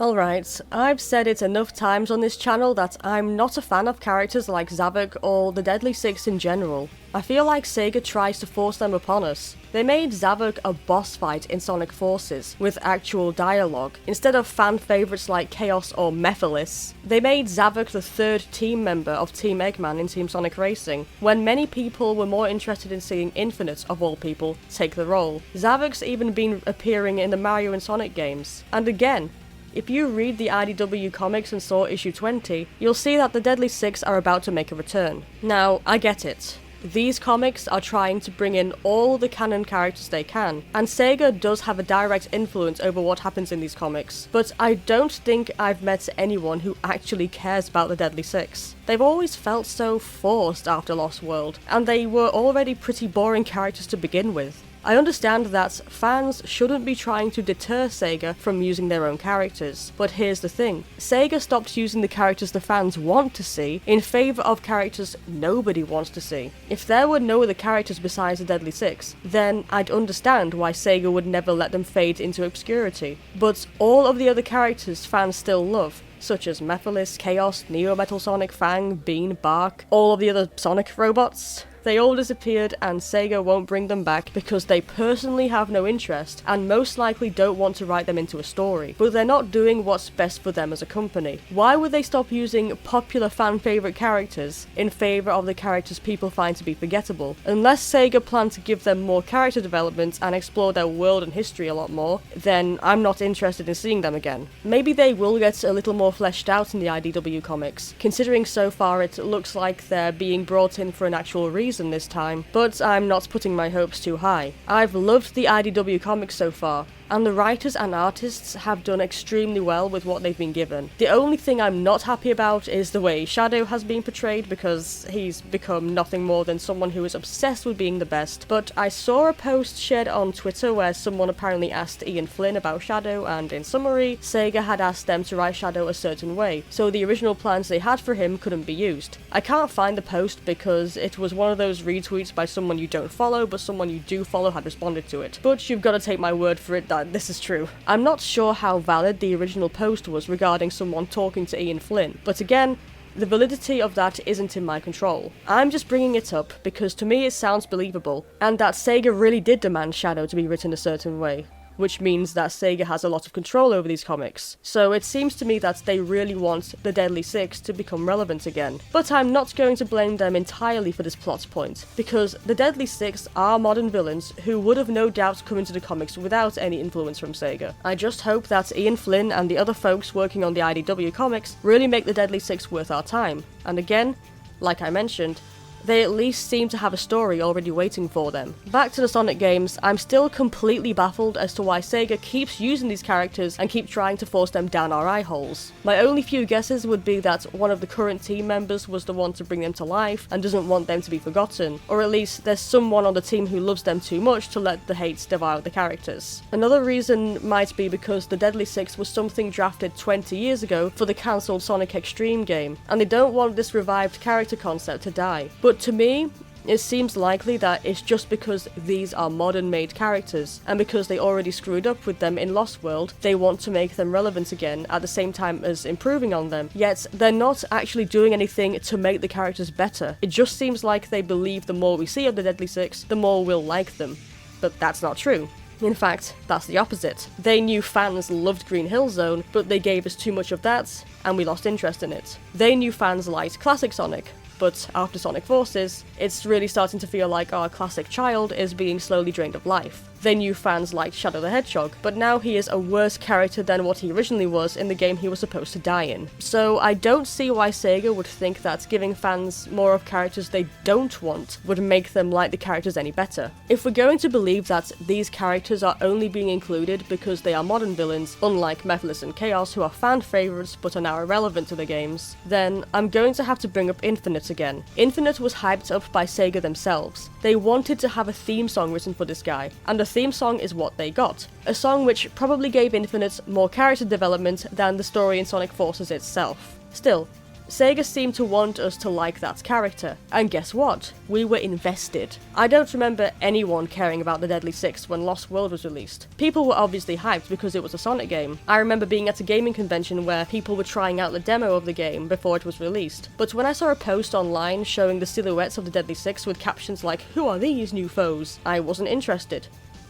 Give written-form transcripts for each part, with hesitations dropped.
Alright, I've said it enough times on this channel that I'm not a fan of characters like Zavok or the Deadly Six in general. I feel like Sega tries to force them upon us. They made Zavok a boss fight in Sonic Forces, with actual dialogue, instead of fan favourites like Chaos or Mephiles. They made Zavok the third team member of Team Eggman in Team Sonic Racing, when many people were more interested in seeing Infinite, of all people, take the role. Zavok's even been appearing in the Mario and Sonic games. And again, if you read the IDW comics and saw issue 20, you'll see that the Deadly Six are about to make a return. Now, I get it. These comics are trying to bring in all the canon characters they can, and Sega does have a direct influence over what happens in these comics, but I don't think I've met anyone who actually cares about the Deadly Six. They've always felt so forced after Lost World, and they were already pretty boring characters to begin with. I understand that fans shouldn't be trying to deter Sega from using their own characters, but here's the thing. Sega stopped using the characters the fans want to see in favour of characters nobody wants to see. If there were no other characters besides the Deadly Six, then I'd understand why Sega would never let them fade into obscurity. But all of the other characters fans still love, such as Mephiles, Chaos, Neo Metal Sonic, Fang, Bean, Bark, all of the other Sonic robots, they all disappeared and Sega won't bring them back because they personally have no interest and most likely don't want to write them into a story. But they're not doing what's best for them as a company. Why would they stop using popular fan favourite characters in favour of the characters people find to be forgettable? Unless Sega plan to give them more character development and explore their world and history a lot more, then I'm not interested in seeing them again. Maybe they will get a little more fleshed out in the IDW comics, considering so far it looks like they're being brought in for an actual reason this time, but I'm not putting my hopes too high. I've loved the IDW comics so far, and the writers and artists have done extremely well with what they've been given. The only thing I'm not happy about is the way Shadow has been portrayed, because he's become nothing more than someone who is obsessed with being the best. But I saw a post shared on Twitter where someone apparently asked Ian Flynn about Shadow, and in summary, Sega had asked them to write Shadow a certain way, so the original plans they had for him couldn't be used. I can't find the post because it was one of those retweets by someone you don't follow, but someone you do follow had responded to it. But you've got to take my word for it that this is true. I'm not sure how valid the original post was regarding someone talking to Ian Flynn, but again, the validity of that isn't in my control. I'm just bringing it up because to me it sounds believable, and that Sega really did demand Shadow to be written a certain way, which means that Sega has a lot of control over these comics. So it seems to me that they really want the Deadly Six to become relevant again. But I'm not going to blame them entirely for this plot point, because the Deadly Six are modern villains who would have no doubt come into the comics without any influence from Sega. I just hope that Ian Flynn and the other folks working on the IDW comics really make the Deadly Six worth our time. And again, like I mentioned, they at least seem to have a story already waiting for them. Back to the Sonic games, I'm still completely baffled as to why Sega keeps using these characters and keep trying to force them down our eye holes. My only few guesses would be that one of the current team members was the one to bring them to life and doesn't want them to be forgotten, or at least there's someone on the team who loves them too much to let the hate devour the characters. Another reason might be because the Deadly Six was something drafted 20 years ago for the cancelled Sonic Extreme game, and they don't want this revived character concept to die. But to me, it seems likely that it's just because these are modern-made characters, and because they already screwed up with them in Lost World, they want to make them relevant again at the same time as improving on them. Yet, they're not actually doing anything to make the characters better. It just seems like they believe the more we see of the Deadly Six, the more we'll like them. But that's not true. In fact, that's the opposite. They knew fans loved Green Hill Zone, but they gave us too much of that, and we lost interest in it. They knew fans liked classic Sonic, but after Sonic Forces, it's really starting to feel like our classic child is being slowly drained of life. They knew fans liked Shadow the Hedgehog, but now he is a worse character than what he originally was in the game he was supposed to die in. So I don't see why Sega would think that giving fans more of characters they don't want would make them like the characters any better. If we're going to believe that these characters are only being included because they are modern villains, unlike Mephiles and Chaos who are fan favourites but are now irrelevant to the games, then I'm going to have to bring up Infinite again. Infinite was hyped up by Sega themselves. They wanted to have a theme song written for this guy, and the theme song is what they got. A song which probably gave Infinite more character development than the story in Sonic Forces itself. Still, Sega seemed to want us to like that character, and guess what? We were invested. I don't remember anyone caring about the Deadly Six when Lost World was released. People were obviously hyped because it was a Sonic game. I remember being at a gaming convention where people were trying out the demo of the game before it was released, but when I saw a post online showing the silhouettes of the Deadly Six with captions like, "Who are these new foes?" I wasn't interested,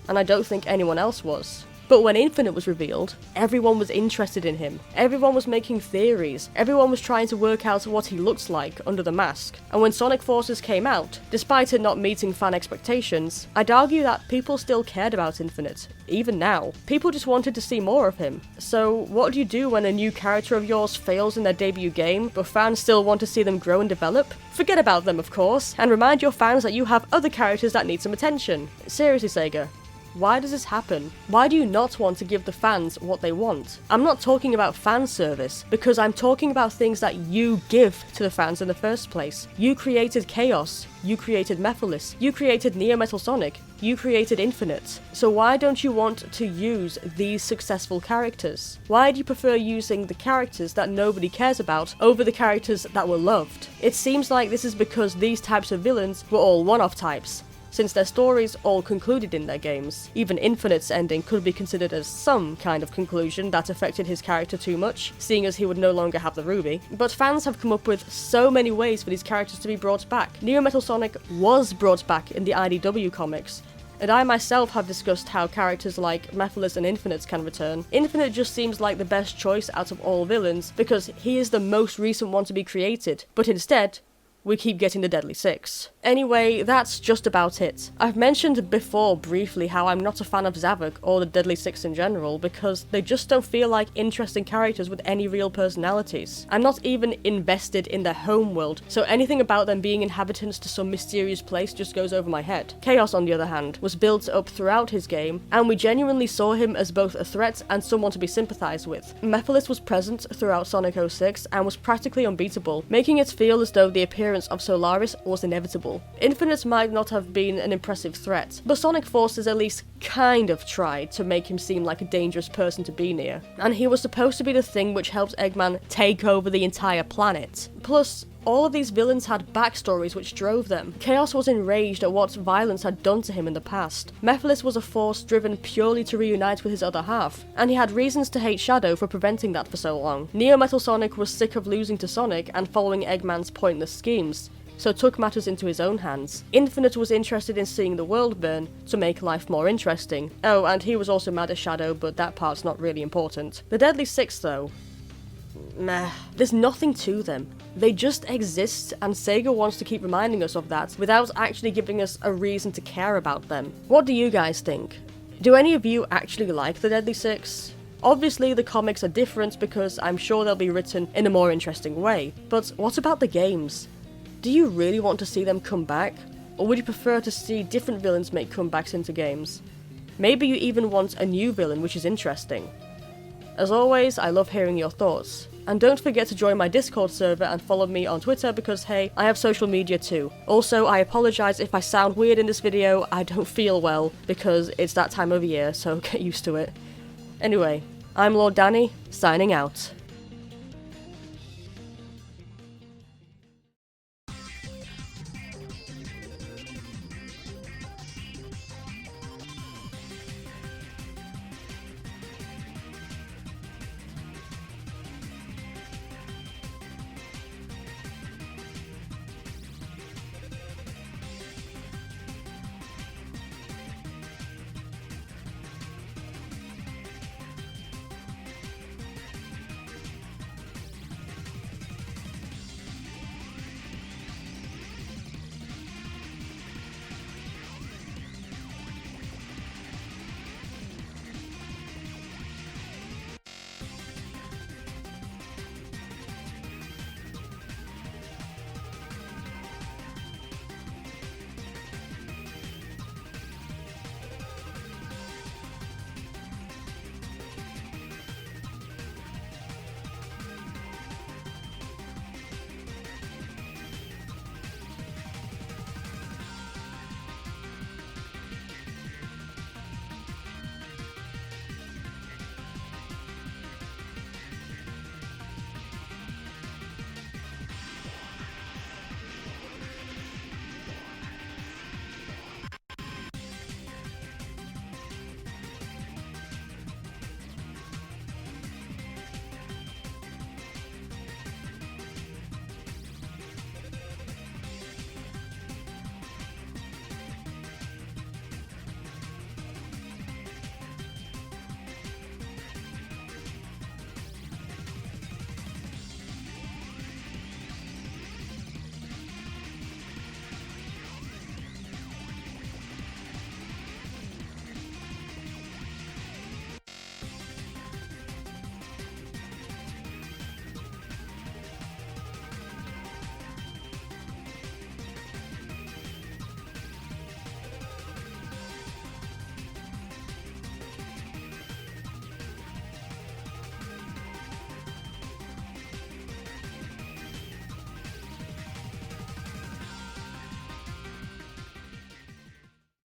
and I don't think anyone else was. But when Infinite was revealed, everyone was interested in him. Everyone was making theories. Everyone was trying to work out what he looks like under the mask. And when Sonic Forces came out, despite it not meeting fan expectations, I'd argue that people still cared about Infinite. Even now. People just wanted to see more of him. So what do you do when a new character of yours fails in their debut game, but fans still want to see them grow and develop? Forget about them, of course, and remind your fans that you have other characters that need some attention. Seriously, Sega. Why does this happen? Why do you not want to give the fans what they want? I'm not talking about fan service, because I'm talking about things that you give to the fans in the first place. You created Chaos, you created Mephiles, you created Neo Metal Sonic, you created Infinite. So why don't you want to use these successful characters? Why do you prefer using the characters that nobody cares about over the characters that were loved? It seems like this is because these types of villains were all one-off types, since their stories all concluded in their games. Even Infinite's ending could be considered as some kind of conclusion that affected his character too much, seeing as he would no longer have the ruby. But fans have come up with so many ways for these characters to be brought back. Neo Metal Sonic was brought back in the IDW comics, and I myself have discussed how characters like Mephiles and Infinite can return. Infinite just seems like the best choice out of all villains because he is the most recent one to be created, but instead, we keep getting the Deadly Six. Anyway, that's just about it. I've mentioned before briefly how I'm not a fan of Zavok or the Deadly Six in general because they just don't feel like interesting characters with any real personalities. I'm not even invested in their homeworld, so anything about them being inhabitants to some mysterious place just goes over my head. Chaos, on the other hand, was built up throughout his game, and we genuinely saw him as both a threat and someone to be sympathised with. Mephiles was present throughout Sonic 06 and was practically unbeatable, making it feel as though the appearance of Solaris was inevitable. Infinite might not have been an impressive threat, but Sonic Forces at least kind of tried to make him seem like a dangerous person to be near, and he was supposed to be the thing which helped Eggman take over the entire planet. Plus, all of these villains had backstories which drove them. Chaos was enraged at what violence had done to him in the past. Mephiles was a force driven purely to reunite with his other half, and he had reasons to hate Shadow for preventing that for so long. Neo Metal Sonic was sick of losing to Sonic and following Eggman's pointless schemes, so took matters into his own hands. Infinite was interested in seeing the world burn to make life more interesting. Oh, and he was also mad at Shadow, but that part's not really important. The Deadly Six, though, meh. There's nothing to them. They just exist, and Sega wants to keep reminding us of that without actually giving us a reason to care about them. What do you guys think? Do any of you actually like the Deadly Six? Obviously the comics are different because I'm sure they'll be written in a more interesting way, but what about the games? Do you really want to see them come back? Or would you prefer to see different villains make comebacks into games? Maybe you even want a new villain which is interesting. As always, I love hearing your thoughts. And don't forget to join my Discord server and follow me on Twitter because, hey, I have social media too. Also, I apologise if I sound weird in this video. I don't feel well because it's that time of year, so get used to it. Anyway, I'm Lord Danny, signing out.